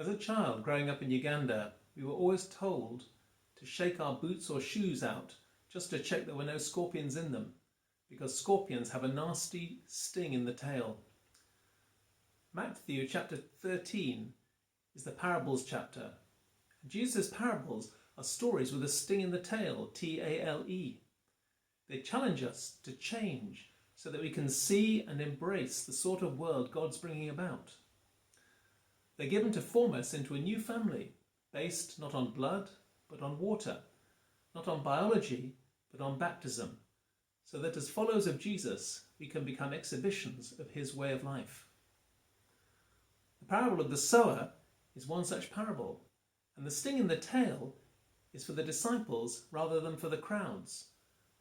As a child growing up in Uganda, we were always told to shake our boots or shoes out just to check there were no scorpions in them, because scorpions have a nasty sting in the tail. Matthew chapter 13 is the parables chapter. Jesus' parables are stories with a sting in the tail, T-A-L-E. They challenge us to change so that we can see and embrace the sort of world God's bringing about. They're given to form us into a new family, based not on blood, but on water, not on biology, but on baptism, so that as followers of Jesus, we can become exhibitions of his way of life. The parable of the sower is one such parable, and the sting in the tail is for the disciples rather than for the crowds,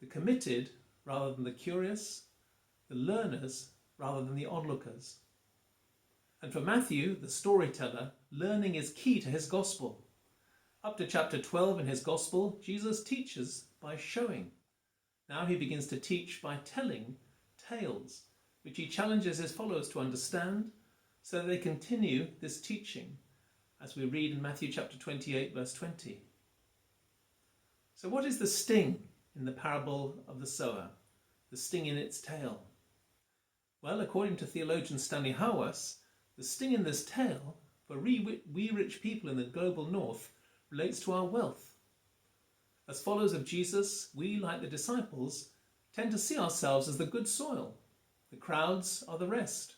the committed rather than the curious, the learners rather than the onlookers. And for Matthew, the storyteller, learning is key to his gospel. Up to chapter 12 in his gospel, Jesus teaches by showing. Now he begins to teach by telling tales, which he challenges his followers to understand, so that they continue this teaching, as we read in Matthew chapter 28, verse 20. So what is the sting in the parable of the sower, the sting in its tail? Well, according to theologian Stanley Hauerwas, the sting in this tail for we rich people in the global north relates to our wealth. As followers of Jesus, we, like the disciples, tend to see ourselves as the good soil. The crowds are the rest.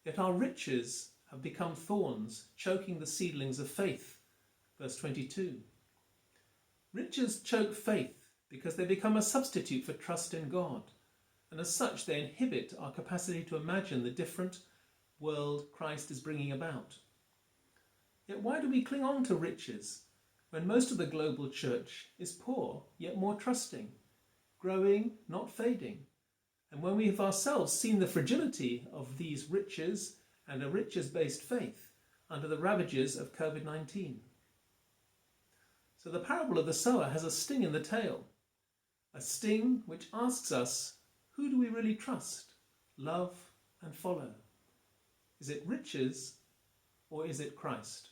Yet our riches have become thorns, choking the seedlings of faith. Verse 22. Riches choke faith because they become a substitute for trust in God, and as such they inhibit our capacity to imagine the different world Christ is bringing about. Yet why do we cling on to riches when most of the global church is poor, yet more trusting, growing, not fading, and when we have ourselves seen the fragility of these riches and a riches-based faith under the ravages of COVID-19? So the parable of the sower has a sting in the tail, a sting which asks us, who do we really trust, love and follow? Is it riches or is it Christ?